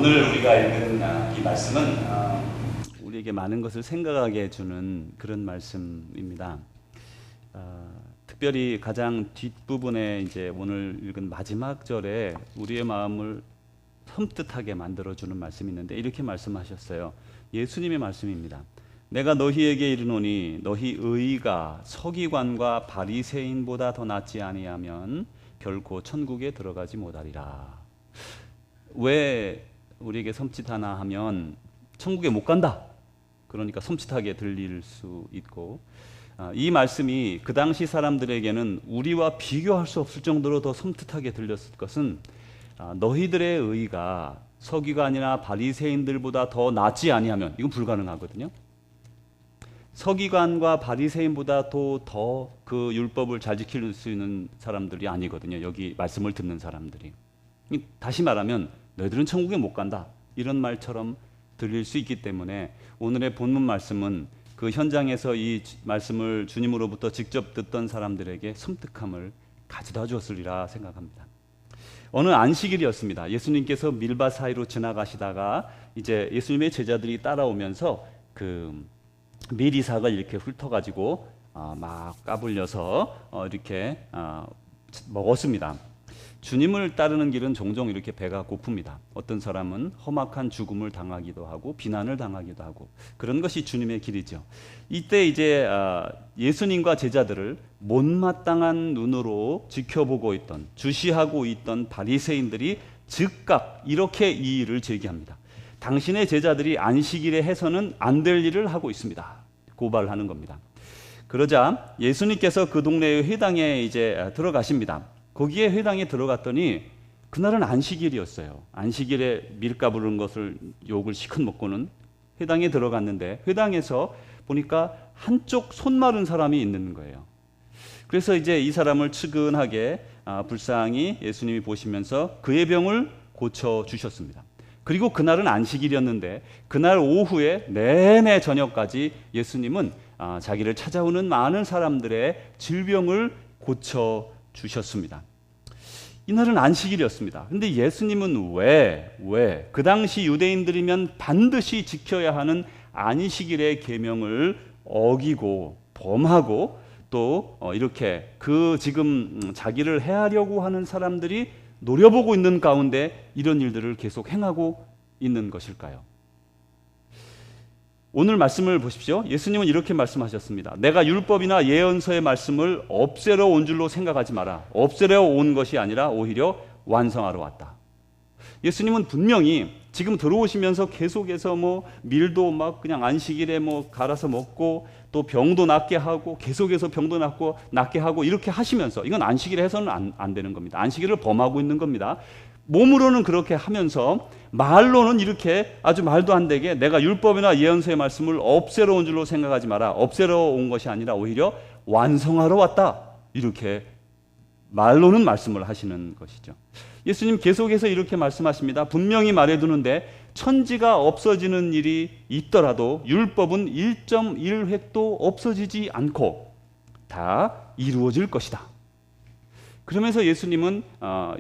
오늘 우리가 읽은 이 말씀은 우리에게 많은 것을 생각하게 해주는 그런 말씀입니다. 특별히 가장 뒷부분에 이제 오늘 읽은 마지막 절에 우리의 마음을 섬뜩하게 만들어주는 말씀이 있는데 이렇게 말씀하셨어요. 예수님의 말씀입니다. 내가 너희에게 이르노니 너희 의가 서기관과 바리새인보다 더 낫지 아니하면 결코 천국에 들어가지 못하리라. 왜 우리에게 섬찟하나 하면 천국에 못 간다. 그러니까 섬찟하게 들릴 수 있고, 이 말씀이 그 당시 사람들에게는 우리와 비교할 수 없을 정도로 더 섬뜩하게 들렸을 것은 너희들의 의가 서기관이나 바리새인들보다 더 낫지 아니하면, 이건 불가능하거든요. 서기관과 바리새인보다 더 그 율법을 잘 지킬 수 있는 사람들이 아니거든요. 여기 말씀을 듣는 사람들이. 다시 말하면 너희들은 천국에 못 간다, 이런 말처럼 들릴 수 있기 때문에 오늘의 본문 말씀은 그 현장에서 이 말씀을 주님으로부터 직접 듣던 사람들에게 섬뜩함을 가져다 주었으리라 생각합니다. 어느 안식일이었습니다. 예수님께서 밀밭 사이로 지나가시다가 이제 예수님의 제자들이 따라오면서 그 밀이삭을 이렇게 훑어가지고 막 까불려서 이렇게 먹었습니다. 주님을 따르는 길은 종종 이렇게 배가 고픕니다. 어떤 사람은 험악한 죽음을 당하기도 하고 비난을 당하기도 하고, 그런 것이 주님의 길이죠. 이때 이제 예수님과 제자들을 못마땅한 눈으로 지켜보고 있던, 주시하고 있던 바리새인들이 즉각 이렇게 이 일을 제기합니다. 당신의 제자들이 안식일에 해서는 안 될 일을 하고 있습니다. 고발을 하는 겁니다. 그러자 예수님께서 그 동네의 회당에 이제 들어가십니다. 거기에 회당에 들어갔더니 그날은 안식일이었어요. 안식일에 밀가 부른 것을 욕을 시큰 먹고는 회당에 들어갔는데, 회당에서 보니까 한쪽 손 마른 사람이 있는 거예요. 그래서 이제 이 사람을 측은하게 불쌍히 예수님이 보시면서 그의 병을 고쳐 주셨습니다. 그리고 그날은 안식일이었는데 그날 오후에 내내 저녁까지 예수님은 자기를 찾아오는 많은 사람들의 질병을 고쳐 주셨습니다. 이날은 안식일이었습니다. 그런데 예수님은 왜 그 당시 유대인들이면 반드시 지켜야 하는 안식일의 계명을 어기고 범하고 또 이렇게 그 지금 자기를 해하려고 하는 사람들이 노려보고 있는 가운데 이런 일들을 계속 행하고 있는 것일까요? 오늘 말씀을 보십시오. 예수님은 이렇게 말씀하셨습니다. 내가 율법이나 예언서의 말씀을 없애러 온 줄로 생각하지 마라. 없애려 온 것이 아니라 오히려 완성하러 왔다. 예수님은 분명히 지금 들어오시면서 계속해서 밀도 막 그냥 안식일에 갈아서 먹고 또 병도 낫게 하고 계속해서 병도 낫게 하고 이렇게 하시면서, 이건 안식일에 해서는 안 되는 겁니다. 안식일을 범하고 있는 겁니다. 몸으로는 그렇게 하면서 말로는 이렇게 아주 말도 안 되게 내가 율법이나 예언서의 말씀을 없애러 온 줄로 생각하지 마라. 없애러 온 것이 아니라 오히려 완성하러 왔다. 이렇게 말로는 말씀을 하시는 것이죠. 예수님 계속해서 이렇게 말씀하십니다. 분명히 말해두는데 천지가 없어지는 일이 있더라도 율법은 1.1획도 없어지지 않고 다 이루어질 것이다. 그러면서 예수님은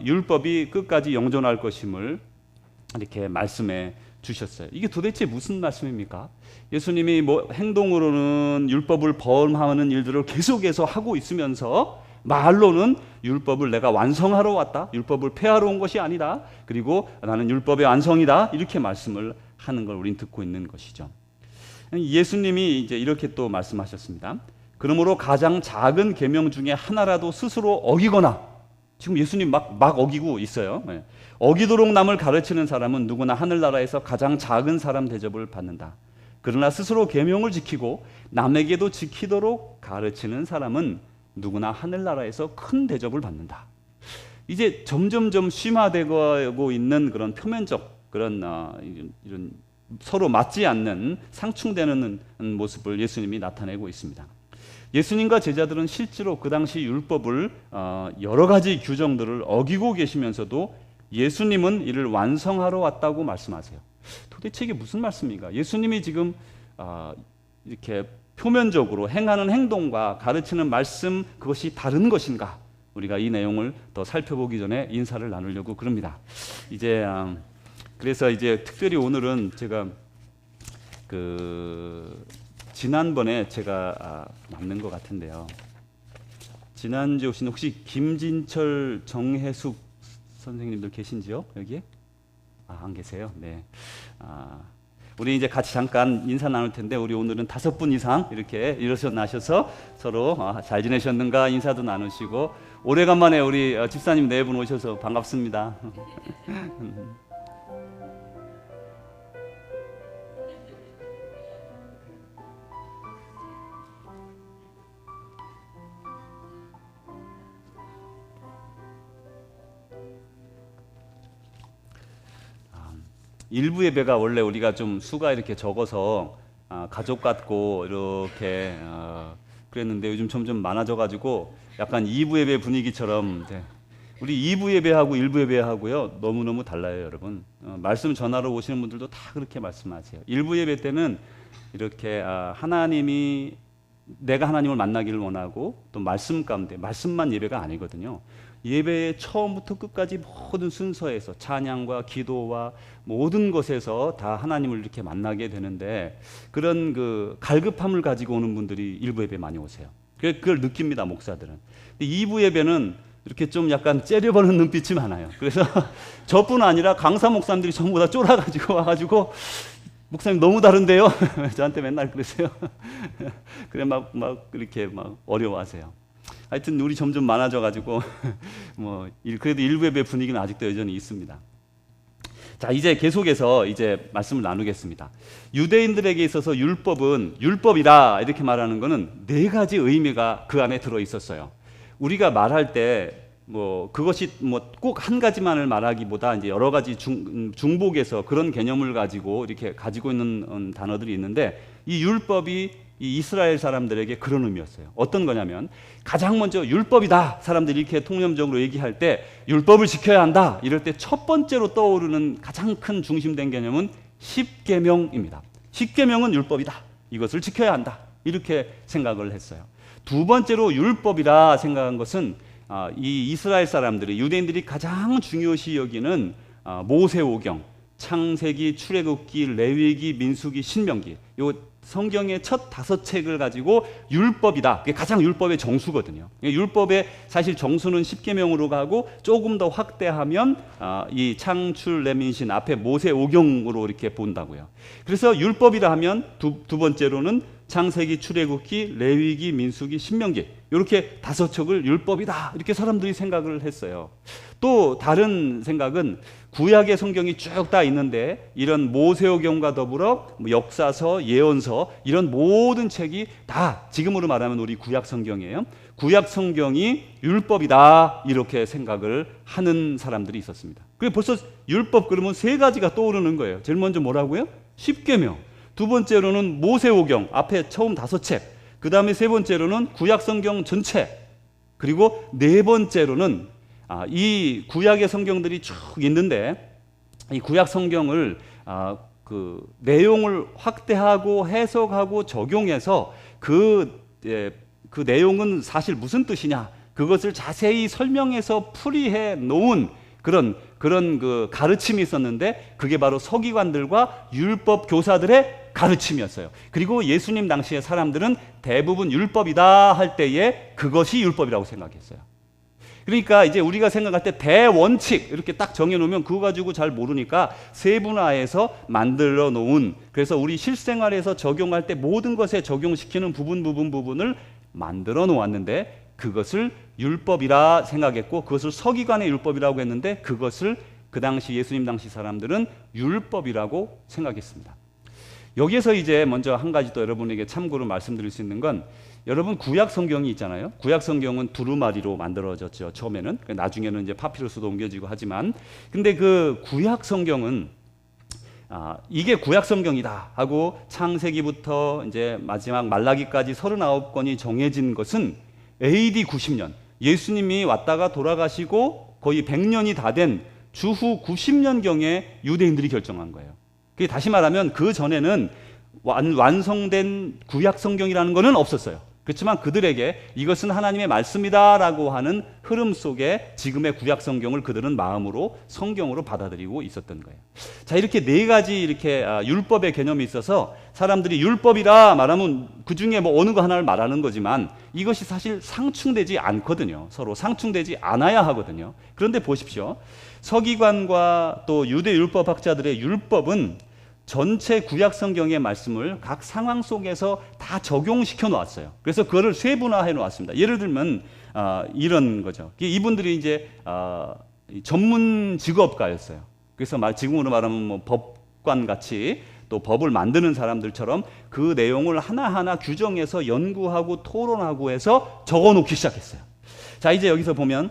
율법이 끝까지 영존할 것임을 이렇게 말씀해 주셨어요. 이게 도대체 무슨 말씀입니까? 예수님이 행동으로는 율법을 범하는 일들을 계속해서 하고 있으면서 말로는 율법을 내가 완성하러 왔다, 율법을 폐하러 온 것이 아니다, 그리고 나는 율법의 완성이다, 이렇게 말씀을 하는 걸 우린 듣고 있는 것이죠. 예수님이 이제 이렇게 또 말씀하셨습니다. 그러므로 가장 작은 계명 중에 하나라도 스스로 어기거나, 지금 예수님 막 어기고 있어요. 어기도록 남을 가르치는 사람은 누구나 하늘나라에서 가장 작은 사람 대접을 받는다. 그러나 스스로 계명을 지키고 남에게도 지키도록 가르치는 사람은 누구나 하늘나라에서 큰 대접을 받는다. 이제 점점점 심화되고 있는 그런 표면적 그런 이런 서로 맞지 않는 상충되는 모습을 예수님이 나타내고 있습니다. 예수님과 제자들은 실제로 그 당시 율법을 여러 가지 규정들을 어기고 계시면서도 예수님은 이를 완성하러 왔다고 말씀하세요. 도대체 이게 무슨 말씀인가? 예수님이 지금 이렇게 표면적으로 행하는 행동과 가르치는 말씀, 그것이 다른 것인가? 우리가 이 내용을 더 살펴보기 전에 인사를 나누려고 그럽니다. 이제 그래서 이제 특별히 오늘은 제가 지난번에 제가 맞는 것 같은데요. 지난주에 오신 혹시 김진철, 정혜숙 선생님들 계신지요? 여기에? 안 계세요? 네. 우리 이제 같이 잠깐 인사 나눌 텐데, 우리 오늘은 5분 이상 이렇게 일어나셔서 서로 잘 지내셨는가 인사도 나누시고, 오래간만에 우리 집사님 4분 오셔서 반갑습니다. 일부 예배가 원래 우리가 좀 수가 이렇게 적어서 가족 같고 이렇게 그랬는데, 요즘 점점 많아져가지고 약간 2부 예배 분위기처럼, 우리 2부 예배하고 1부 예배하고요 너무너무 달라요, 여러분. 말씀 전하러 오시는 분들도 다 그렇게 말씀하세요. 1부 예배 때는 이렇게 내가 하나님을 만나기를 원하고, 또 말씀 가운데 말씀만 예배가 아니거든요. 예배의 처음부터 끝까지 모든 순서에서 찬양과 기도와 모든 것에서 다 하나님을 이렇게 만나게 되는데, 그런 갈급함을 가지고 오는 분들이 일부 예배 많이 오세요. 그걸 느낍니다, 목사들은. 근데 2부 예배는 이렇게 좀 약간 째려보는 눈빛이 많아요. 그래서 저뿐 아니라 강사 목사님들이 전부 다 쫄아가지고 와가지고, 목사님 너무 다른데요? 저한테 맨날 그러세요. 그래 막 이렇게 어려워하세요. 하여튼 우리 점점 많아져가지고 그래도 일부 예배 분위기는 아직도 여전히 있습니다. 자, 이제 계속해서 이제 말씀을 나누겠습니다. 유대인들에게 있어서 율법은 율법이라 이렇게 말하는 것은 4가지 의미가 그 안에 들어 있었어요. 우리가 말할 때 그것이 꼭 한 가지만을 말하기보다 이제 여러 가지 중복해서 그런 개념을 가지고 이렇게 가지고 있는 단어들이 있는데, 이 율법이 이 이스라엘 사람들에게 그런 의미였어요. 어떤 거냐면, 가장 먼저 율법이다 사람들이 이렇게 통념적으로 얘기할 때 율법을 지켜야 한다 이럴 때 첫 번째로 떠오르는 가장 큰 중심된 개념은 십계명입니다. 십계명은 율법이다, 이것을 지켜야 한다, 이렇게 생각을 했어요. 두 번째로 율법이라 생각한 것은 이 이스라엘 사람들이, 유대인들이 가장 중요시 여기는 모세오경, 창세기, 출애굽기, 레위기, 민수기, 신명기, 요 성경의 첫 5책을 가지고 율법이다. 그게 가장 율법의 정수거든요. 율법의 사실 정수는 십계명으로 가고, 조금 더 확대하면 이 창출, 레민신 앞에 모세오경으로 이렇게 본다고요. 그래서 율법이라 하면 두 번째로는 창세기, 출애굽기, 레위기, 민수기, 신명기, 이렇게 5척을 율법이다 이렇게 사람들이 생각을 했어요. 또 다른 생각은 구약의 성경이 쭉 다 있는데, 이런 모세오경과 더불어 역사서, 예언서, 이런 모든 책이 다 지금으로 말하면 우리 구약 성경이에요. 구약 성경이 율법이다 이렇게 생각을 하는 사람들이 있었습니다. 그리고 벌써 율법 그러면 3가지가 떠오르는 거예요. 제일 먼저 뭐라고요? 십계명. 두 번째로는 모세오경, 앞에 처음 5책. 그 다음에 3번째로는 구약 성경 전체. 그리고 4번째로는 이 구약의 성경들이 쭉 있는데, 이 구약 성경을 내용을 확대하고 해석하고 적용해서 그 내용은 사실 무슨 뜻이냐, 그것을 자세히 설명해서 풀이해 놓은 그런 가르침이 있었는데, 그게 바로 서기관들과 율법 교사들의 가르침이었어요. 그리고 예수님 당시의 사람들은 대부분 율법이다 할 때에 그것이 율법이라고 생각했어요. 그러니까 이제 우리가 생각할 때 대원칙 이렇게 딱 정해놓으면 그거 가지고 잘 모르니까 세분화해서 만들어 놓은, 그래서 우리 실생활에서 적용할 때 모든 것에 적용시키는 부분을 만들어 놓았는데, 그것을 율법이라 생각했고, 그것을 서기관의 율법이라고 했는데, 그것을 그 당시 예수님 당시 사람들은 율법이라고 생각했습니다. 여기에서 이제 먼저 한 가지 또 여러분에게 참고로 말씀드릴 수 있는 건, 여러분 구약 성경이 있잖아요. 구약 성경은 두루마리로 만들어졌죠, 처음에는. 나중에는 이제 파피루스도 옮겨지고 하지만, 근데 그 구약 성경은 이게 구약 성경이다 하고 창세기부터 이제 마지막 말라기까지 39권이 정해진 것은 AD 90년, 예수님이 왔다가 돌아가시고 거의 100년이 다 된 주후 90년경에 유대인들이 결정한 거예요. 그게 다시 말하면 그 전에는 완성된 구약 성경이라는 것은 없었어요. 그렇지만 그들에게 이것은 하나님의 말씀이다라고 하는 흐름 속에 지금의 구약 성경을 그들은 마음으로 성경으로 받아들이고 있었던 거예요. 자, 이렇게 네 가지 이렇게 율법의 개념이 있어서 사람들이 율법이라 말하면 그 중에 뭐 어느 거 하나를 말하는 거지만 이것이 사실 상충되지 않거든요. 서로 상충되지 않아야 하거든요. 그런데 보십시오. 서기관과 또 유대 율법학자들의 율법은 전체 구약 성경의 말씀을 각 상황 속에서 다 적용시켜 놓았어요. 그래서 그거를 세분화해 놓았습니다. 예를 들면 이런 거죠. 이분들이 이제 전문 직업가였어요. 그래서 지금으로 말하면 뭐 법관 같이 또 법을 만드는 사람들처럼 그 내용을 하나하나 규정해서 연구하고 토론하고 해서 적어 놓기 시작했어요. 자, 이제 여기서 보면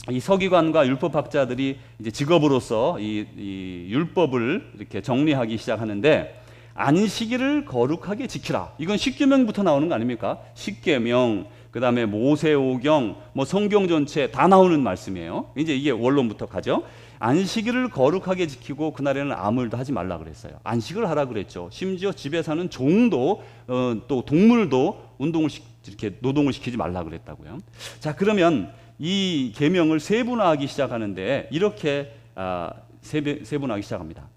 이 서기관과 율법학자들이 이제 직업으로서 이 율법을 이렇게 정리하기 시작하는데, 안식일을 거룩하게 지키라. 이건 십계명부터 나오는 거 아닙니까? 십계명, 그다음에 모세오경, 뭐 성경 전체 다 나오는 말씀이에요. 이제 이게 원론부터 가죠. 안식일을 거룩하게 지키고 그날에는 아무 일도 하지 말라 그랬어요. 안식을 하라 그랬죠. 심지어 집에 사는 종도 또 동물도 이렇게 노동을 시키지 말라 그랬다고요. 자, 그러면 이 계명을 세분화하기 시작하는데 이렇게 세분화하기 시작합니다.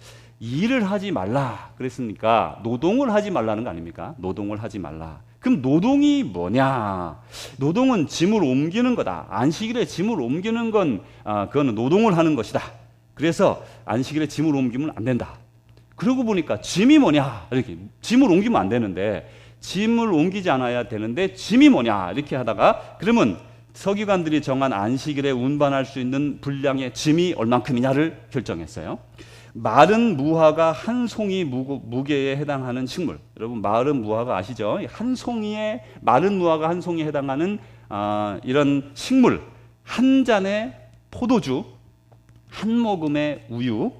일을 하지 말라 그랬으니까 노동을 하지 말라는 거 아닙니까? 노동을 하지 말라. 그럼 노동이 뭐냐? 노동은 짐을 옮기는 거다. 안식일에 짐을 옮기는 건 그거는 노동을 하는 것이다. 그래서 안식일에 짐을 옮기면 안 된다. 그러고 보니까 짐이 뭐냐? 이렇게 짐을 옮기면 안 되는데 짐을 옮기지 않아야 되는데 짐이 뭐냐? 이렇게 하다가 그러면 서기관들이 정한 안식일에 운반할 수 있는 분량의 짐이 얼만큼이냐를 결정했어요. 마른 무화과 한 송이 무게에 해당하는 식물. 여러분 마른 무화과 아시죠? 한 송이에 마른 무화과 한 송이에 해당하는 이런 식물 한 잔의 포도주, 한 모금의 우유,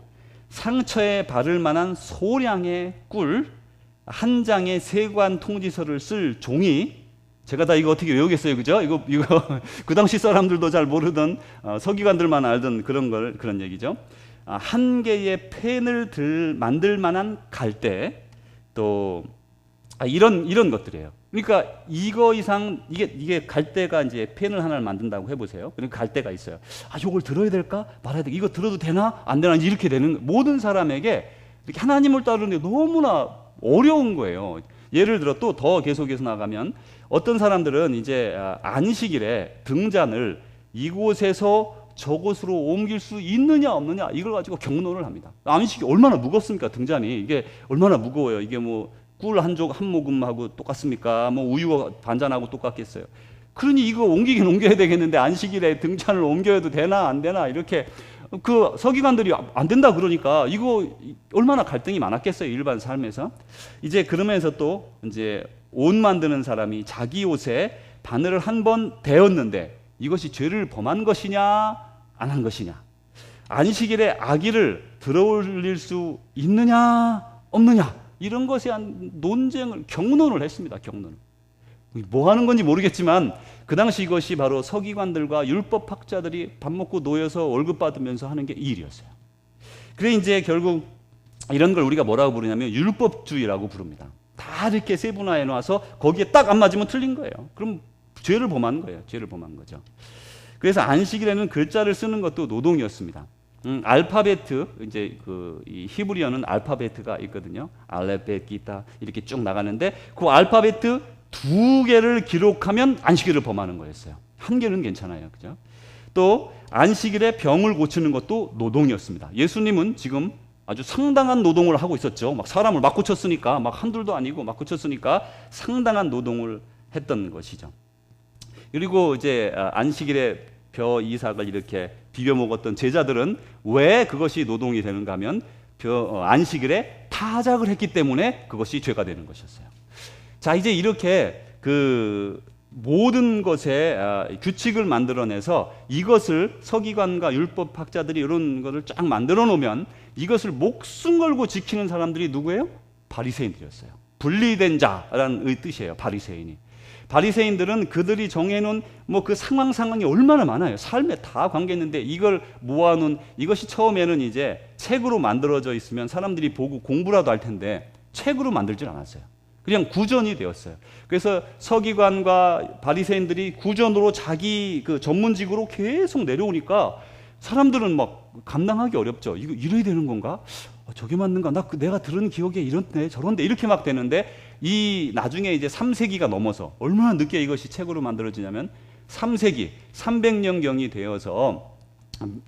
상처에 바를 만한 소량의 꿀, 한 장의 세관 통지서를 쓸 종이. 제가 다 이거 어떻게 외우겠어요, 그죠? 이거 그 당시 사람들도 잘 모르던 서기관들만 알던 그런 얘기죠. 한 개의 펜을 만들 만한 갈대, 또 이런 것들이에요. 그러니까 이거 이상 이게 갈대가 이제 펜을 하나를 만든다고 해보세요. 그러니까 갈대가 있어요. 이걸 들어야 될까 말아야 될까? 이거 들어도 되나 안 되나 이렇게 되는 모든 사람에게 이렇게 하나님을 따르는 게 너무나 어려운 거예요. 예를 들어 또 더 계속해서 나가면 어떤 사람들은 이제 안식일에 등잔을 이곳에서 저곳으로 옮길 수 있느냐 없느냐 이걸 가지고 경론을 합니다. 안식이 얼마나 무겁습니까? 등잔이 이게 얼마나 무거워요. 이게 뭐 꿀 한 모금하고 똑같습니까? 뭐 우유 반잔하고 똑같겠어요. 그러니 이거 옮기긴 옮겨야 되겠는데 안식일에 등잔을 옮겨도 되나 안 되나 이렇게 그 서기관들이 안 된다 그러니까 이거 얼마나 갈등이 많았겠어요, 일반 삶에서. 이제 그러면서 또 이제 옷 만드는 사람이 자기 옷에 바늘을 한 번 대었는데 이것이 죄를 범한 것이냐 안 한 것이냐, 안식일에 아기를 들어올릴 수 있느냐 없느냐 이런 것에 대한 경론을 했습니다. 경론. 뭐 하는 건지 모르겠지만 그 당시 이것이 바로 서기관들과 율법학자들이 밥 먹고 놓여서 월급 받으면서 하는 게 이 일이었어요. 그래 이제 결국 이런 걸 우리가 뭐라고 부르냐면 율법주의라고 부릅니다. 다 이렇게 세분화해 놔서 거기에 딱 안 맞으면 틀린 거예요. 그럼 죄를 범한 거예요. 죄를 범한 거죠. 그래서 안식일에는 글자를 쓰는 것도 노동이었습니다. 알파베트, 이제 이 히브리어는 알파베트가 있거든요. 알레벳, 기타 이렇게 쭉 나가는데 그 알파베트 2개를 기록하면 안식일을 범하는 거였어요. 1개는 괜찮아요. 그죠? 또 안식일에 병을 고치는 것도 노동이었습니다. 예수님은 지금 아주 상당한 노동을 하고 있었죠. 막 사람을 막 고쳤으니까, 막 한둘도 아니고 막 고쳤으니까 상당한 노동을 했던 것이죠. 그리고 이제 안식일에 벼 이삭을 이렇게 비벼 먹었던 제자들은 왜 그것이 노동이 되는가 하면 안식일에 타작을 했기 때문에 그것이 죄가 되는 것이었어요. 자, 이제 이렇게 그 모든 것에 규칙을 만들어내서 이것을 서기관과 율법학자들이 이런 것을 쫙 만들어 놓으면 이것을 목숨 걸고 지키는 사람들이 누구예요? 바리새인들이었어요. 분리된 자라는 뜻이에요. 바리새인들은 그들이 정해놓은 뭐 그 상황이 얼마나 많아요. 삶에 다 관계있는데 이걸 모아놓은 이것이 처음에는 이제 책으로 만들어져 있으면 사람들이 보고 공부라도 할 텐데 책으로 만들질 않았어요. 그냥 구전이 되었어요. 그래서 서기관과 바리새인들이 구전으로 자기 그 전문직으로 계속 내려오니까 사람들은 막 감당하기 어렵죠. 이거 이래야 되는 건가? 저게 맞는가? 내가 들은 기억에 이런데 저런데 이렇게 막 되는데 이 나중에 이제 3세기가 넘어서 얼마나 늦게 이것이 책으로 만들어지냐면 3세기 300년경이 되어서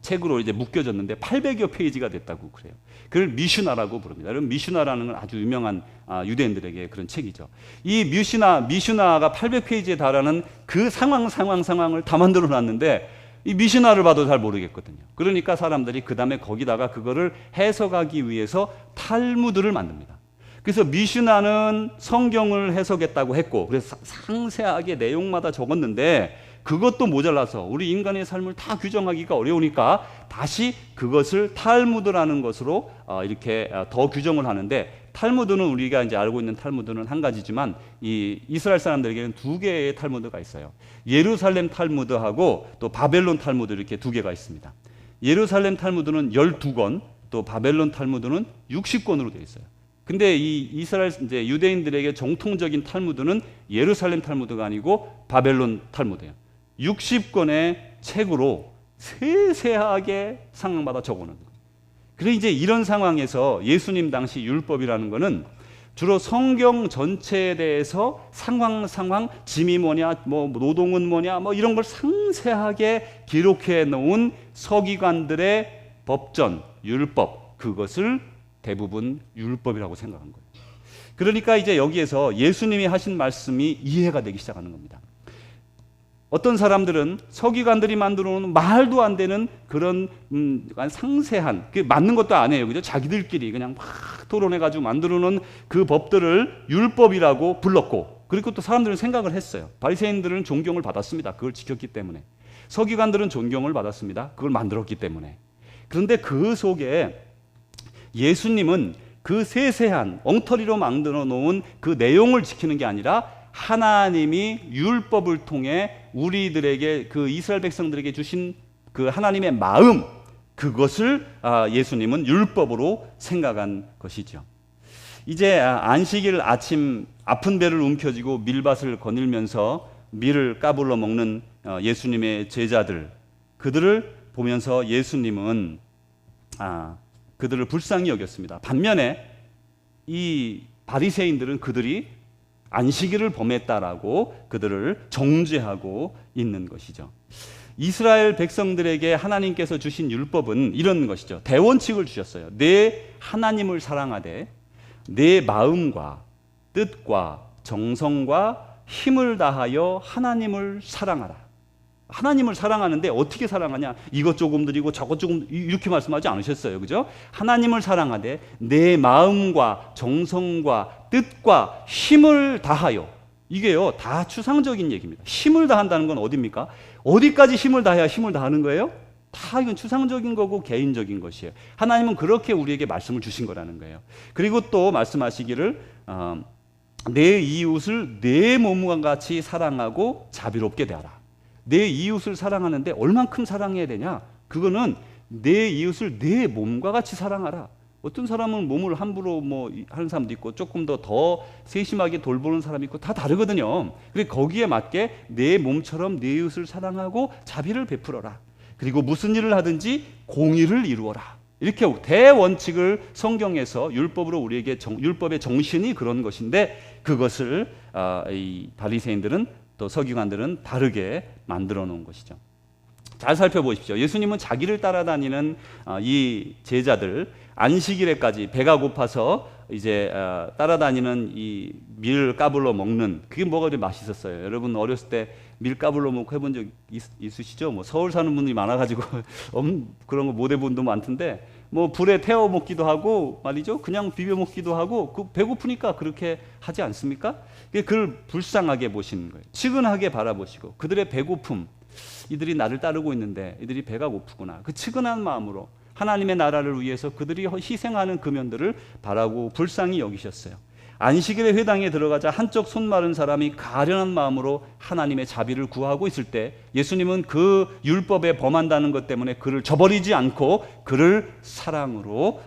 책으로 이제 묶여졌는데 800여 페이지가 됐다고 그래요. 그걸 미슈나라고 부릅니다. 여러분 미슈나라는 건 아주 유명한 유대인들에게 그런 책이죠. 이 미슈나가 800페이지에 달하는 그 상황을 다 만들어 놨는데 이 미슈나를 봐도 잘 모르겠거든요. 그러니까 사람들이 그 다음에 거기다가 그거를 해석하기 위해서 탈무드를 만듭니다. 그래서 미슈나는 성경을 해석했다고 했고 그래서 상세하게 내용마다 적었는데 그것도 모자라서 우리 인간의 삶을 다 규정하기가 어려우니까 다시 그것을 탈무드라는 것으로 이렇게 더 규정을 하는데 탈무드는 우리가 이제 알고 있는 탈무드는 한 가지지만 이 이스라엘 사람들에게는 두 개의 탈무드가 있어요. 예루살렘 탈무드하고 또 바벨론 탈무드 이렇게 두 개가 있습니다. 예루살렘 탈무드는 12권, 또 바벨론 탈무드는 60권으로 되어 있어요. 근데 이 이스라엘 이제 유대인들에게 정통적인 탈무드는 예루살렘 탈무드가 아니고 바벨론 탈무드예요. 60권의 책으로 세세하게 상황마다 적어놓은 거예요. 그래 이제 이런 상황에서 예수님 당시 율법이라는 거는 주로 성경 전체에 대해서 상황 짐이 뭐냐, 뭐 노동은 뭐냐, 뭐 이런 걸 상세하게 기록해 놓은 서기관들의 법전, 율법 그것을 대부분 율법이라고 생각한 거예요. 그러니까 이제 여기에서 예수님이 하신 말씀이 이해가 되기 시작하는 겁니다. 어떤 사람들은 서기관들이 만들어 놓은 말도 안 되는 그런 상세한 그 맞는 것도 아니에요. 그죠? 자기들끼리 그냥 막 토론해 가지고 만들어 놓은 그 법들을 율법이라고 불렀고 그리고 또 사람들은 생각을 했어요. 바리새인들은 존경을 받았습니다. 그걸 지켰기 때문에. 서기관들은 존경을 받았습니다. 그걸 만들었기 때문에. 그런데 그 속에 예수님은 그 세세한 엉터리로 만들어 놓은 그 내용을 지키는 게 아니라 하나님이 율법을 통해 우리들에게 그 이스라엘 백성들에게 주신 그 하나님의 마음 그것을 예수님은 율법으로 생각한 것이죠. 이제 안식일 아침 아픈 배를 움켜쥐고 밀밭을 거닐면서 밀을 까불러 먹는 예수님의 제자들 그들을 보면서 예수님은 그들을 불쌍히 여겼습니다. 반면에 이 바리새인들은 그들이 안식일을 범했다라고 그들을 정죄하고 있는 것이죠. 이스라엘 백성들에게 하나님께서 주신 율법은 이런 것이죠. 대원칙을 주셨어요. 내 하나님을 사랑하되 내 마음과 뜻과 정성과 힘을 다하여 하나님을 사랑하라. 하나님을 사랑하는데 어떻게 사랑하냐? 이것 조금 드리고 저것 조금 이렇게 말씀하지 않으셨어요. 그죠? 하나님을 사랑하되 내 마음과 정성과 뜻과 힘을 다하여 이게요 다 추상적인 얘기입니다. 힘을 다한다는 건 어디입니까? 어디까지 힘을 다해야 힘을 다하는 거예요? 다 이건 추상적인 거고 개인적인 것이에요. 하나님은 그렇게 우리에게 말씀을 주신 거라는 거예요. 그리고 또 말씀하시기를 내 이웃을 내 몸과 같이 사랑하고 자비롭게 대하라. 내 이웃을 사랑하는데 얼만큼 사랑해야 되냐? 그거는 내 이웃을 내 몸과 같이 사랑하라. 어떤 사람은 몸을 함부로 하는 사람도 있고 조금 더 세심하게 돌보는 사람이 있고 다 다르거든요. 그래서 거기에 맞게 내 몸처럼 내 이웃을 사랑하고 자비를 베풀어라. 그리고 무슨 일을 하든지 공의를 이루어라. 이렇게 대원칙을 성경에서 율법으로 우리에게 율법의 정신이 그런 것인데 그것을 이 바리새인들은 또 서기관들은 다르게 만들어 놓은 것이죠. 잘 살펴보십시오. 예수님은 자기를 따라다니는 이 제자들 안식일에까지 배가 고파서 이제 따라다니는 이 밀 까불러 먹는 그게 뭐가 그렇게 맛있었어요. 여러분 어렸을 때 밀 까불러 먹고 해본 적 있으시죠? 뭐 서울 사는 분들이 많아가지고 그런 거 못 해본 분도 많던데 뭐 불에 태워 먹기도 하고 말이죠. 그냥 비벼 먹기도 하고 그 배고프니까 그렇게 하지 않습니까? 그걸 불쌍하게 보시는 거예요. 측은하게 바라보시고 그들의 배고픔 이들이 나를 따르고 있는데 이들이 배가 고프구나. 그 측은한 마음으로 하나님의 나라를 위해서 그들이 희생하는 그 면들을 바라고 불쌍히 여기셨어요. 안식일의 회당에 들어가자 한쪽 손 마른 사람이 가련한 마음으로 하나님의 자비를 구하고 있을 때 예수님은 그 율법에 범한다는 것 때문에 그를 저버리지 않고 그를 사랑으로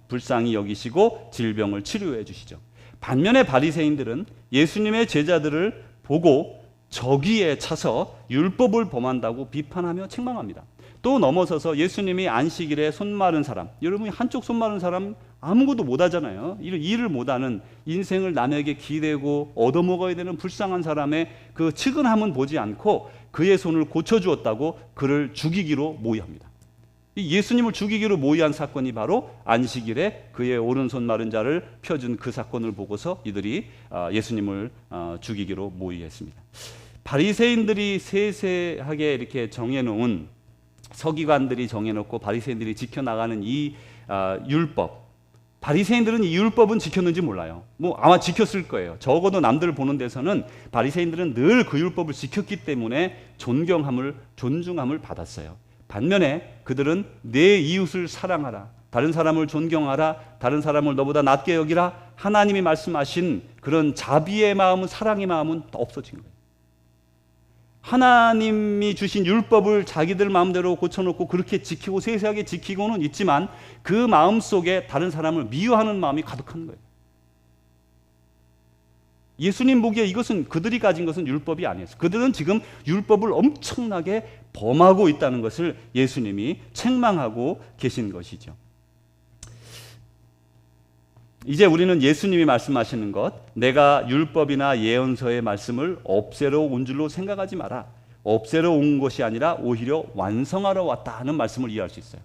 불쌍히 여기시고 질병을 치료해 주시죠. 반면에 바리새인들은 예수님의 제자들을 보고 저기에 차서 율법을 범한다고 비판하며 책망합니다. 또 넘어서서 예수님이 안식일에 손 마른 사람, 여러분이 한쪽 손 마른 사람 아무것도 못하잖아요. 일을 못하는, 인생을 남에게 기대고 얻어먹어야 되는 불쌍한 사람의 그 측은함은 보지 않고 그의 손을 고쳐주었다고 그를 죽이기로 모의합니다. 이 예수님을 죽이기로 모의한 사건이 바로 안식일에 그의 오른손 마른 자를 펴준 그 사건을 보고서 이들이 예수님을 죽이기로 모의했습니다. 바리새인들이 세세하게 이렇게 정해놓은, 서기관들이 정해놓고 바리새인들이 지켜나가는 이 율법, 바리새인들은 이 율법은 지켰는지 몰라요. 뭐 아마 지켰을 거예요. 적어도 남들 보는 데서는 바리새인들은 늘 그 율법을 지켰기 때문에 존중함을 받았어요. 반면에 그들은 내 이웃을 사랑하라, 다른 사람을 존경하라, 다른 사람을 너보다 낮게 여기라, 하나님이 말씀하신 그런 자비의 마음은, 사랑의 마음은 없어진 거예요. 하나님이 주신 율법을 자기들 마음대로 고쳐놓고 그렇게 지키고 세세하게 지키고는 있지만 그 마음속에 다른 사람을 미워하는 마음이 가득한 거예요. 예수님 보기에 이것은, 그들이 가진 것은 율법이 아니었어요. 그들은 지금 율법을 엄청나게 범하고 있다는 것을 예수님이 책망하고 계신 것이죠. 이제 우리는 예수님이 말씀하시는 것, 내가 율법이나 예언서의 말씀을 없애러 온 줄로 생각하지 마라. 없애러 온 것이 아니라 오히려 완성하러 왔다 하는 말씀을 이해할 수 있어요.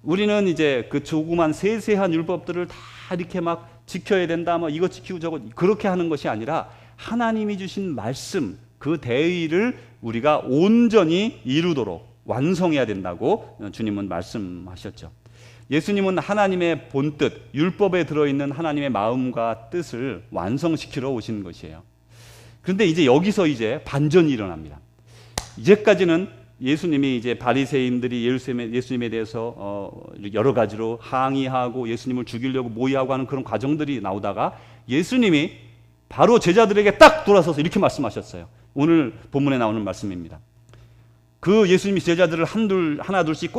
우리는 이제 그 조그만 세세한 율법들을 다 이렇게 막 지켜야 된다, 뭐 이거 지키고 저거 그렇게 하는 것이 아니라 하나님이 주신 말씀, 그 대의를 우리가 온전히 이루도록 완성해야 된다고 주님은 말씀하셨죠. 예수님은 하나님의 본뜻, 율법에 들어있는 하나님의 마음과 뜻을 완성시키러 오신 것이에요. 그런데 이제 여기서 이제 반전이 일어납니다. 이제까지는 예수님이 이제 바리새인들이 예수님에 대해서 여러 가지로 항의하고 예수님을 죽이려고 모의하고 하는 그런 과정들이 나오다가 예수님이 바로 제자들에게 딱 돌아서서 이렇게 말씀하셨어요. 오늘 본문에 나오는 말씀입니다. 그 예수님이 제자들을 하나 둘씩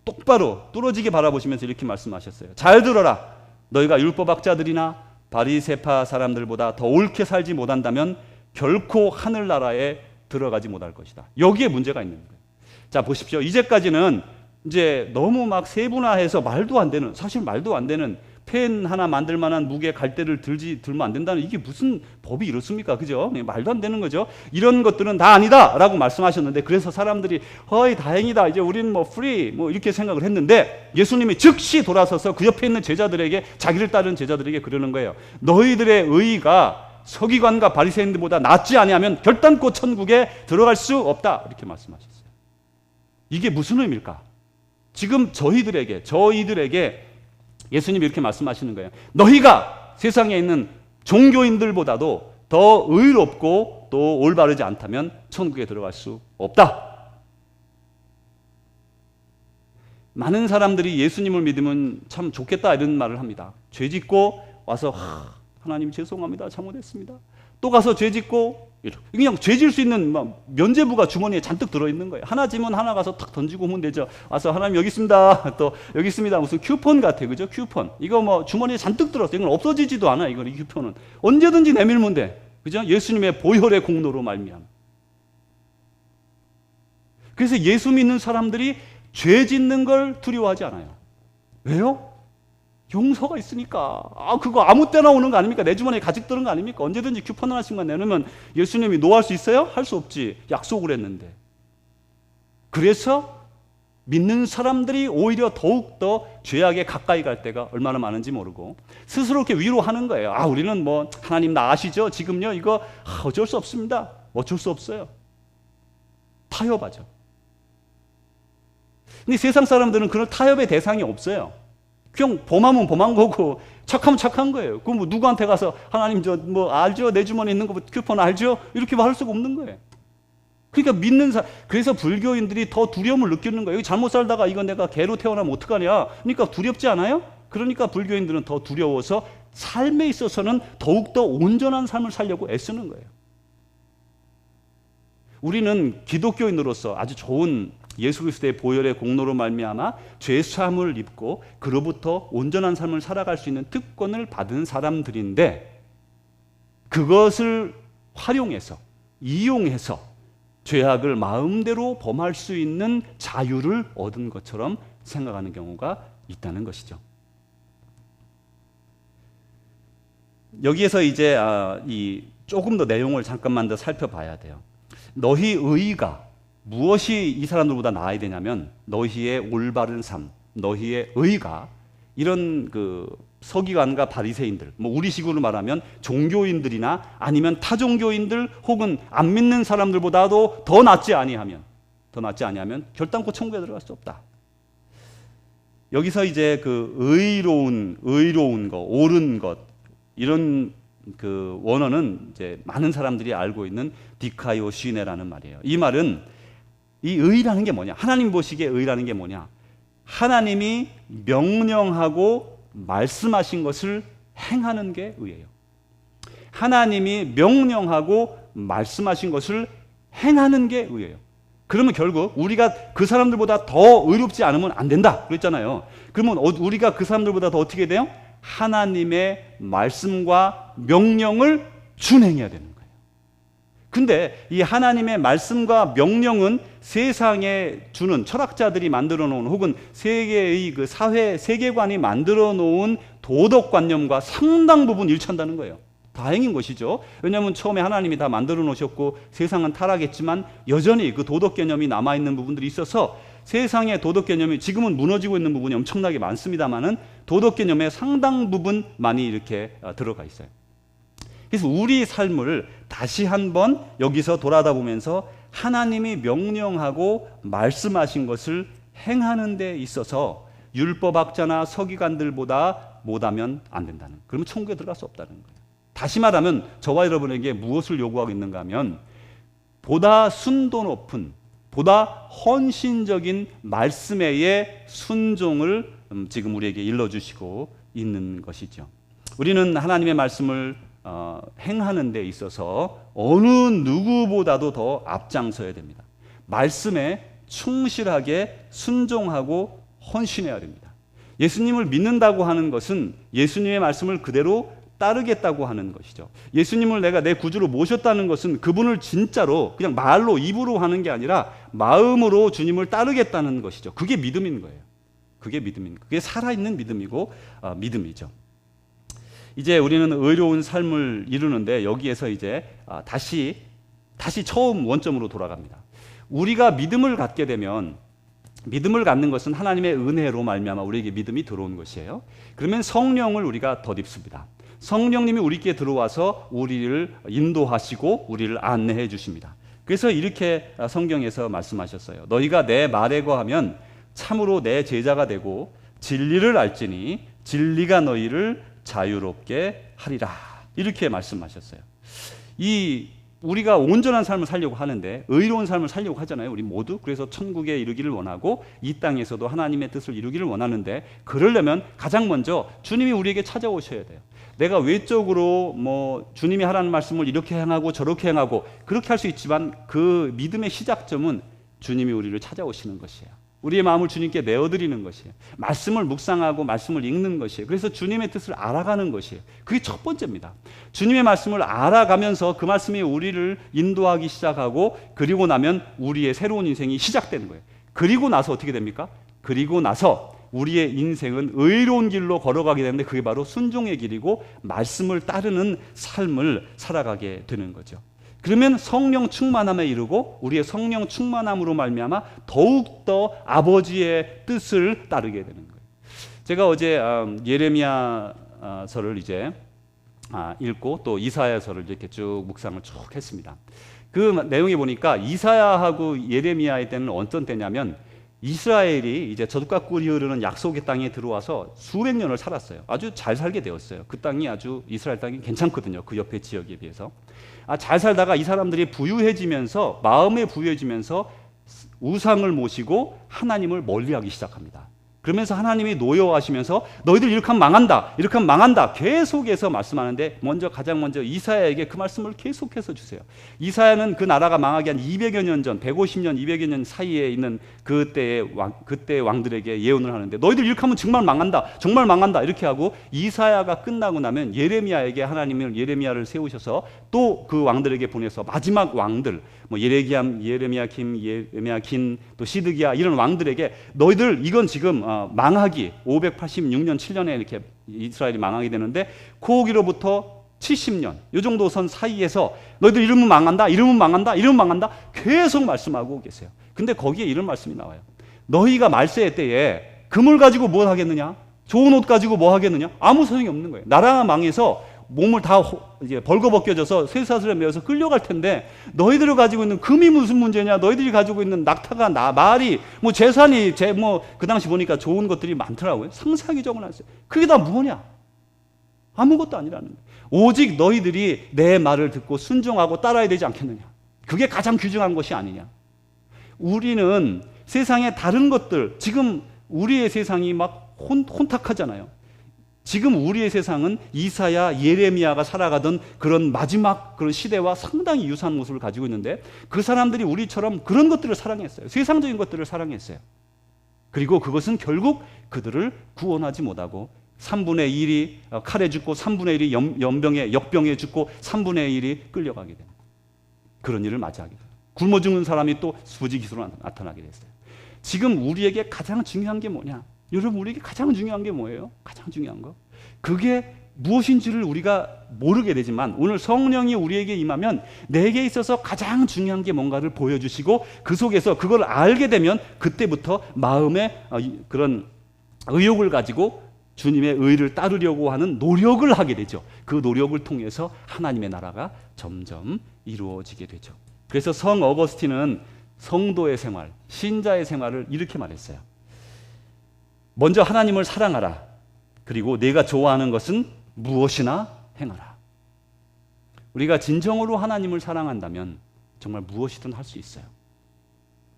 똑바로 뚫어지게 바라보시면서 이렇게 말씀하셨어요. 잘 들어라. 너희가 율법학자들이나 바리새파 사람들보다 더 옳게 살지 못한다면 결코 하늘나라에 들어가지 못할 것이다. 여기에 문제가 있는 거예요. 자, 보십시오. 이제까지는 이제 너무 막 세분화해서 말도 안 되는, 사실 말도 안 되는 펜 하나 만들 만한 무게 갈대를 들면 안 된다는, 이게 무슨 법이 이렇습니까? 그죠? 말도 안 되는 거죠. 이런 것들은 다 아니다 라고 말씀하셨는데, 그래서 사람들이 허이 다행이다, 이제 우리는 뭐 프리 뭐 이렇게 생각을 했는데, 예수님이 즉시 돌아서서 그 옆에 있는 제자들에게, 자기를 따르는 제자들에게 그러는 거예요. 너희들의 의의가 서기관과 바리새인들보다 낫지 아니하면 결단코 천국에 들어갈 수 없다, 이렇게 말씀하셨어요. 이게 무슨 의미일까? 지금 저희들에게 예수님이 이렇게 말씀하시는 거예요. 너희가 세상에 있는 종교인들보다도 더 의롭고 또 올바르지 않다면 천국에 들어갈 수 없다. 많은 사람들이 예수님을 믿으면 참 좋겠다 이런 말을 합니다. 죄 짓고 와서 하나님 죄송합니다, 잘못했습니다. 또 가서 죄 짓고, 그냥 죄 질 수 있는 면죄부가 주머니에 잔뜩 들어있는 거예요. 하나 지면 하나 가서 탁 던지고 오면 되죠. 와서 하나님 여기 있습니다, 또 여기 있습니다, 무슨 쿠폰 같아, 그죠? 쿠폰 이거 뭐 주머니에 잔뜩 들었어요. 이건 없어지지도 않아. 이거 이 쿠폰은 언제든지 내밀면 돼, 그죠? 예수님의 보혈의 공로로 말미암아. 그래서 예수 믿는 사람들이 죄 짓는 걸 두려워하지 않아요. 왜요? 용서가 있으니까. 그거 아무 때나 오는 거 아닙니까? 내 주머니에 가득 드는 거 아닙니까? 언제든지 쿠폰 하나씩만 내놓으면 예수님이 노할 수 있어요? 할 수 없지. 약속을 했는데. 그래서 믿는 사람들이 오히려 더욱더 죄악에 가까이 갈 때가 얼마나 많은지 모르고 스스로 이렇게 위로하는 거예요. 우리는 뭐 하나님 나 아시죠? 지금요 이거 어쩔 수 없습니다. 어쩔 수 없어요. 타협하죠. 근데 세상 사람들은 그런 타협의 대상이 없어요. 그냥 범하면 범한 거고 착하면 착한 거예요. 그럼 뭐 누구한테 가서 하나님 저 뭐 알죠? 내 주머니에 있는 거 쿠폰 알죠? 이렇게 할 수가 없는 거예요. 그러니까 믿는 그래서 불교인들이 더 두려움을 느끼는 거예요. 잘못 살다가 이거 내가 개로 태어나면 어떡하냐? 그러니까 두렵지 않아요? 그러니까 불교인들은 더 두려워서 삶에 있어서는 더욱더 온전한 삶을 살려고 애쓰는 거예요. 우리는 기독교인으로서 아주 좋은 예수 그리스도의 보혈의 공로로 말미암아 죄 사함을 입고 그로부터 온전한 삶을 살아갈 수 있는 특권을 받은 사람들인데, 그것을 활용해서, 이용해서 죄악을 마음대로 범할 수 있는 자유를 얻은 것처럼 생각하는 경우가 있다는 것이죠. 여기에서 이제 조금 더 내용을 잠깐만 더 살펴봐야 돼요. 너희 의가 무엇이 이 사람들보다 나아야 되냐면 너희의 올바른 삶, 너희의 의가 이런 서기관과 바리새인들, 우리식으로 말하면 종교인들이나 아니면 타종교인들 혹은 안 믿는 사람들보다도 더 낫지 아니하면 결단코 천국에 들어갈 수 없다. 여기서 이제 의로운 것, 옳은 것 이런 원어는 이제 많은 사람들이 알고 있는 디카이오 시네라는 말이에요. 이 말은 이 의라는 게 뭐냐? 하나님 보시기에 의라는 게 뭐냐? 하나님이 명령하고 말씀하신 것을 행하는 게 의예요. 하나님이 명령하고 말씀하신 것을 행하는 게 의예요. 그러면 결국 우리가 그 사람들보다 더 의롭지 않으면 안 된다 그랬잖아요. 그러면 우리가 그 사람들보다 더 어떻게 돼요? 하나님의 말씀과 명령을 준행해야 되는 거예요. 근데 이 하나님의 말씀과 명령은 세상에 주는 철학자들이 만들어 놓은 혹은 세계의 사회 세계관이 만들어 놓은 도덕관념과 상당 부분 일치한다는 거예요. 다행인 것이죠. 왜냐하면 처음에 하나님이 다 만들어 놓으셨고 세상은 타락했지만 여전히 그 도덕 개념이 남아있는 부분들이 있어서 세상의 도덕 개념이 지금은 무너지고 있는 부분이 엄청나게 많습니다만은 도덕 개념의 상당 부분 많이 이렇게 들어가 있어요. 그래서 우리 삶을 다시 한번 여기서 돌아다 보면서 하나님이 명령하고 말씀하신 것을 행하는 데 있어서 율법학자나 서기관들보다 못하면 안 된다는, 그러면 천국에 들어갈 수 없다는 거예요. 다시 말하면 저와 여러분에게 무엇을 요구하고 있는가 하면 보다 순도 높은, 보다 헌신적인 말씀의 순종을 지금 우리에게 일러주시고 있는 것이죠. 우리는 하나님의 말씀을 행하는 데 있어서 어느 누구보다도 더 앞장서야 됩니다. 말씀에 충실하게 순종하고 헌신해야 됩니다. 예수님을 믿는다고 하는 것은 예수님의 말씀을 그대로 따르겠다고 하는 것이죠. 예수님을 내가 내 구주로 모셨다는 것은 그분을 진짜로 그냥 말로 입으로 하는 게 아니라 마음으로 주님을 따르겠다는 것이죠. 그게 믿음인 거예요. 그게 살아있는 믿음이고 믿음이죠. 이제 우리는 의로운 삶을 이루는데 여기에서 이제 다시 처음 원점으로 돌아갑니다. 우리가 믿음을 갖게 되면, 믿음을 갖는 것은 하나님의 은혜로 말미암아 우리에게 믿음이 들어온 것이에요. 그러면 성령을 우리가 덧입습니다. 성령님이 우리께 들어와서 우리를 인도하시고 우리를 안내해 주십니다. 그래서 이렇게 성경에서 말씀하셨어요. 너희가 내 말에 거하면 참으로 내 제자가 되고 진리를 알지니 진리가 너희를 자유롭게 하리라. 이렇게 말씀하셨어요. 우리가 온전한 삶을 살려고 하는데, 의로운 삶을 살려고 하잖아요. 우리 모두. 그래서 천국에 이르기를 원하고 이 땅에서도 하나님의 뜻을 이루기를 원하는데, 그러려면 가장 먼저 주님이 우리에게 찾아오셔야 돼요. 내가 외적으로 주님이 하라는 말씀을 이렇게 행하고 저렇게 행하고 그렇게 할 수 있지만 그 믿음의 시작점은 주님이 우리를 찾아오시는 것이에요. 우리의 마음을 주님께 내어드리는 것이에요. 말씀을 묵상하고 말씀을 읽는 것이에요. 그래서 주님의 뜻을 알아가는 것이에요. 그게 첫 번째입니다. 주님의 말씀을 알아가면서 그 말씀이 우리를 인도하기 시작하고, 그리고 나면 우리의 새로운 인생이 시작되는 거예요. 그리고 나서 어떻게 됩니까? 그리고 나서 우리의 인생은 의로운 길로 걸어가게 되는데, 그게 바로 순종의 길이고 말씀을 따르는 삶을 살아가게 되는 거죠. 그러면 성령 충만함에 이르고 우리의 성령 충만함으로 말미암아 더욱더 아버지의 뜻을 따르게 되는 거예요. 제가 어제 예레미야서를 이제 읽고 또 이사야서를 이렇게 쭉 묵상을 쭉 했습니다. 그 내용에 보니까 이사야하고 예레미야의 때는 어떤 때냐면, 이스라엘이 이제 젖과 꿀이 흐르는 약속의 땅에 들어와서 수백 년을 살았어요. 아주 잘 살게 되었어요. 그 땅이 아주, 이스라엘 땅이 괜찮거든요. 그 옆에 지역에 비해서. 잘 살다가 이 사람들이 부유해지면서, 마음에 부유해지면서 우상을 모시고 하나님을 멀리하기 시작합니다. 그러면서 하나님이 노여워하시면서 너희들 이렇게 하면 망한다, 이렇게 하면 망한다 계속해서 말씀하는데 가장 먼저 이사야에게 그 말씀을 계속해서 주세요. 이사야는 그 나라가 망하기 한 200여 년 전, 150년, 200여 년 사이에 있는 그때의 왕들에게 예언을 하는데 너희들 이렇게 하면 정말 망한다, 정말 망한다 이렇게 하고 이사야가 끝나고 나면 예레미야에게 하나님은 예레미야를 세우셔서 또 그 왕들에게 보내서 마지막 왕들 뭐 예레미야킴 또 시드기야 이런 왕들에게 너희들 이건 지금 망하기 586년 7년에 이렇게 이스라엘이 망하게 되는데 거기로부터 70년 이 정도 선 사이에서 너희들 이러면 망한다, 이러면 망한다, 이러면 망한다 계속 말씀하고 계세요. 근데 거기에 이런 말씀이 나와요. 너희가 말세의 때에 금을 가지고 뭘 하겠느냐? 좋은 옷 가지고 뭐 하겠느냐? 아무 소용이 없는 거예요. 나라가 망해서 몸을 다 이제 벌거벗겨져서 쇠사슬에 매어서 끌려갈 텐데 너희들이 가지고 있는 금이 무슨 문제냐? 너희들이 가지고 있는 낙타가 말이 뭐 재산이 그 당시 보니까 좋은 것들이 많더라고요. 상세하게 적어놨어요. 그게 다 뭐냐? 아무것도 아니라는 거예요. 오직 너희들이 내 말을 듣고 순종하고 따라야 되지 않겠느냐? 그게 가장 귀중한 것이 아니냐? 우리는 세상의 다른 것들 지금 우리의 세상이 막 혼탁하잖아요. 지금 우리의 세상은 이사야, 예레미야가 살아가던 그런 마지막 그런 시대와 상당히 유사한 모습을 가지고 있는데 그 사람들이 우리처럼 그런 것들을 사랑했어요. 세상적인 것들을 사랑했어요. 그리고 그것은 결국 그들을 구원하지 못하고 3분의 1이 칼에 죽고 3분의 1이 역병에 죽고 3분의 1이 끌려가게 됩니다. 그런 일을 맞이하게 돼요. 굶어 죽는 사람이 또 부지기수로 나타나게 됐어요. 지금 우리에게 가장 중요한 게 뭐냐? 여러분 우리에게 가장 중요한 게 뭐예요? 가장 중요한 거? 그게 무엇인지를 우리가 모르게 되지만 오늘 성령이 우리에게 임하면 내게 있어서 가장 중요한 게 뭔가를 보여주시고 그 속에서 그걸 알게 되면 그때부터 마음에 그런 의욕을 가지고 주님의 의를 따르려고 하는 노력을 하게 되죠. 그 노력을 통해서 하나님의 나라가 점점 이루어지게 되죠. 그래서 성 어거스틴은 성도의 생활, 신자의 생활을 이렇게 말했어요. 먼저 하나님을 사랑하라. 그리고 내가 좋아하는 것은 무엇이나 행하라. 우리가 진정으로 하나님을 사랑한다면 정말 무엇이든 할 수 있어요.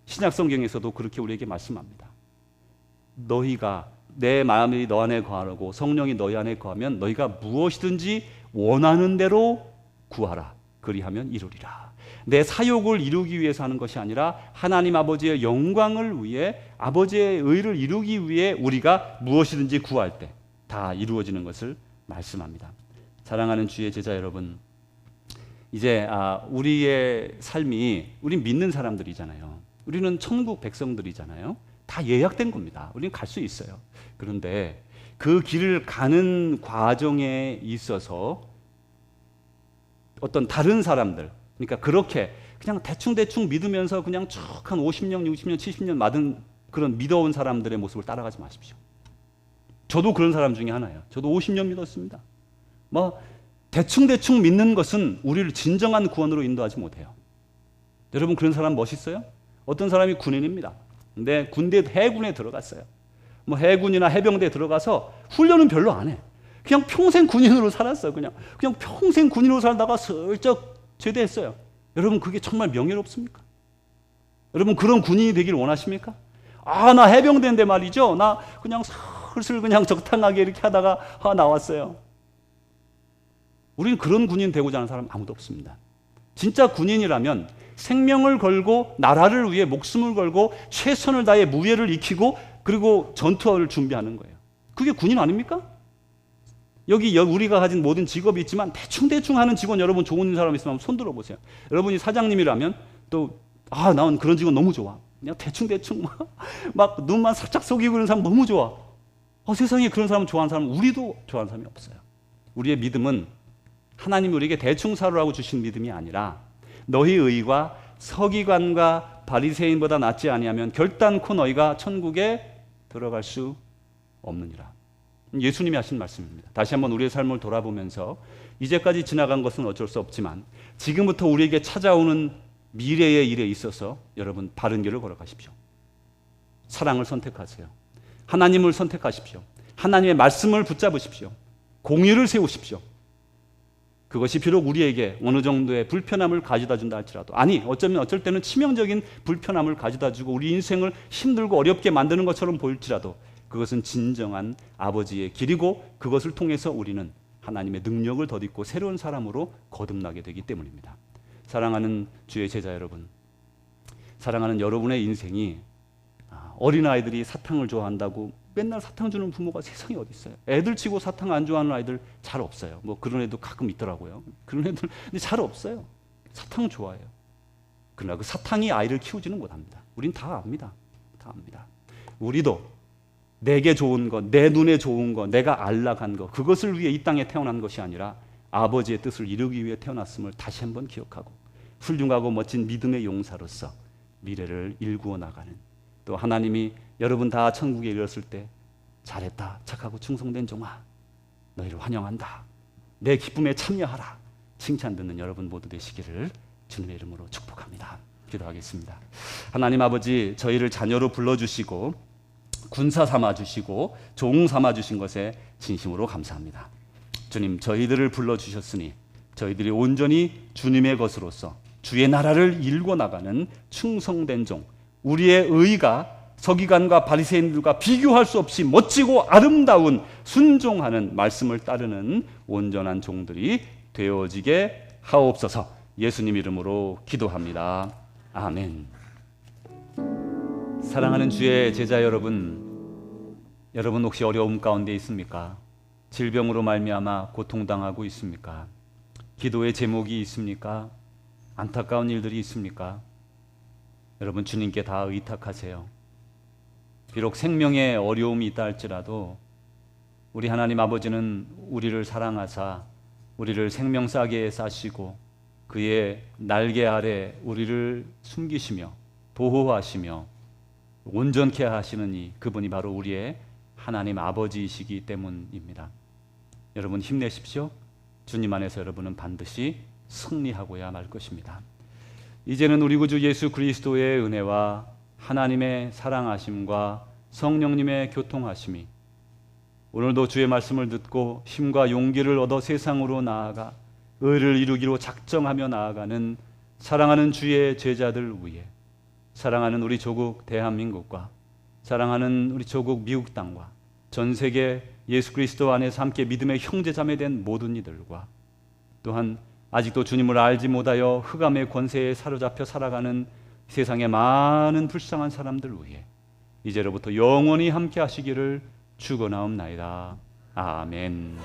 신약 성경에서도 그렇게 우리에게 말씀합니다. 너희가 내 마음이 너 안에 거하고 성령이 너희 안에 거하면 너희가 무엇이든지 원하는 대로 구하라. 그리하면 이루리라. 내 사욕을 이루기 위해서 하는 것이 아니라 하나님 아버지의 영광을 위해 아버지의 의를 이루기 위해 우리가 무엇이든지 구할 때 다 이루어지는 것을 말씀합니다. 사랑하는 주의 제자 여러분, 이제 우리의 삶이 우린 믿는 사람들이잖아요. 우리는 천국 백성들이잖아요. 다 예약된 겁니다. 우리는 갈 수 있어요. 그런데 그 길을 가는 과정에 있어서 어떤 다른 사람들, 그러니까 그렇게 그냥 대충 믿으면서 그냥 쭉 한 50년, 60년, 70년 맞은 그런 믿어온 사람들의 모습을 따라가지 마십시오. 저도 그런 사람 중에 하나예요. 저도 50년 믿었습니다. 대충 믿는 것은 우리를 진정한 구원으로 인도하지 못해요. 여러분 그런 사람 멋있어요? 어떤 사람이 군인입니다. 근데 군대 해군에 들어갔어요. 해군이나 해병대에 들어가서 훈련은 별로 안 해. 그냥 평생 군인으로 살았어요. 그냥 평생 군인으로 살다가 슬쩍 제대했어요. 여러분 그게 정말 명예롭습니까? 여러분 그런 군인이 되길 원하십니까? 나 해병대인데 말이죠. 나 그냥 슬슬 그냥 적당하게 이렇게 하다가 나왔어요. 우리는 그런 군인 되고자 하는 사람 아무도 없습니다. 진짜 군인이라면 생명을 걸고 나라를 위해 목숨을 걸고 최선을 다해 무예를 익히고 그리고 전투를 준비하는 거예요. 그게 군인 아닙니까? 여기 우리가 가진 모든 직업이 있지만 대충 하는 직원 여러분 좋은 사람 있으면 손 들어보세요. 여러분이 사장님이라면 또 난 그런 직원 너무 좋아. 그냥 대충 막 눈만 살짝 속이고 그런 사람 너무 좋아. 세상에 그런 사람 좋아하는 사람 우리도 좋아하는 사람이 없어요. 우리의 믿음은 하나님이 우리에게 대충 살으라고 주신 믿음이 아니라 너희 의가 서기관과 바리새인보다 낫지 아니하면 결단코 너희가 천국에 들어갈 수 없느니라. 예수님이 하신 말씀입니다. 다시 한번 우리의 삶을 돌아보면서 이제까지 지나간 것은 어쩔 수 없지만 지금부터 우리에게 찾아오는 미래의 일에 있어서 여러분 바른 길을 걸어가십시오. 사랑을 선택하세요. 하나님을 선택하십시오. 하나님의 말씀을 붙잡으십시오. 공의를 세우십시오. 그것이 비록 우리에게 어느 정도의 불편함을 가져다 준다 할지라도 어쩔 때는 치명적인 불편함을 가져다 주고 우리 인생을 힘들고 어렵게 만드는 것처럼 보일지라도 그것은 진정한 아버지의 길이고 그것을 통해서 우리는 하나님의 능력을 덧입고 새로운 사람으로 거듭나게 되기 때문입니다. 사랑하는 주의 제자 여러분, 사랑하는 여러분의 인생이 어린아이들이 사탕을 좋아한다고 맨날 사탕 주는 부모가 세상에 어디 있어요? 애들 치고 사탕 안 좋아하는 아이들 잘 없어요. 뭐 그런 애도 가끔 있더라고요. 그런 애들 근데 잘 없어요. 사탕 좋아해요. 그러나 그 사탕이 아이를 키우지는 못합니다. 우린 다 압니다. 다 압니다. 우리도 내게 좋은 것, 내 눈에 좋은 것, 내가 안락한 것, 그것을 위해 이 땅에 태어난 것이 아니라 아버지의 뜻을 이루기 위해 태어났음을 다시 한번 기억하고 훌륭하고 멋진 믿음의 용사로서 미래를 일구어 나가는, 또 하나님이 여러분 다 천국에 이르렀을 때 잘했다, 착하고 충성된 종아, 너희를 환영한다, 내 기쁨에 참여하라 칭찬 듣는 여러분 모두 되시기를 주님의 이름으로 축복합니다. 기도하겠습니다. 하나님 아버지, 저희를 자녀로 불러주시고 군사 삼아주시고 종 삼아주신 것에 진심으로 감사합니다. 주님, 저희들을 불러주셨으니 저희들이 온전히 주님의 것으로서 주의 나라를 일궈 나가는 충성된 종, 우리의 의가 서기관과 바리새인들과 비교할 수 없이 멋지고 아름다운 순종하는 말씀을 따르는 온전한 종들이 되어지게 하옵소서. 예수님 이름으로 기도합니다. 아멘. 사랑하는 주의 제자 여러분, 여러분 혹시 어려움 가운데 있습니까? 질병으로 말미암아 고통당하고 있습니까? 기도의 제목이 있습니까? 안타까운 일들이 있습니까? 여러분 주님께 다 의탁하세요. 비록 생명에 어려움이 있다 할지라도 우리 하나님 아버지는 우리를 사랑하사 우리를 생명싸게 싸시고 그의 날개 아래 우리를 숨기시며 보호하시며 온전케 하시는 이 그분이 바로 우리의 하나님 아버지이시기 때문입니다. 여러분 힘내십시오. 주님 안에서 여러분은 반드시 승리하고야 말 것입니다. 이제는 우리 구주 예수 그리스도의 은혜와 하나님의 사랑하심과 성령님의 교통하심이 오늘도 주의 말씀을 듣고 힘과 용기를 얻어 세상으로 나아가 의를 이루기로 작정하며 나아가는 사랑하는 주의 제자들 위해, 사랑하는 우리 조국 대한민국과 사랑하는 우리 조국 미국 땅과 전 세계 예수 그리스도 안에서 함께 믿음의 형제자매 된 모든 이들과 또한 아직도 주님을 알지 못하여 흑암의 권세에 사로잡혀 살아가는 세상의 많은 불쌍한 사람들 위해 이제로부터 영원히 함께 하시기를 축원하옵나이다. 아멘.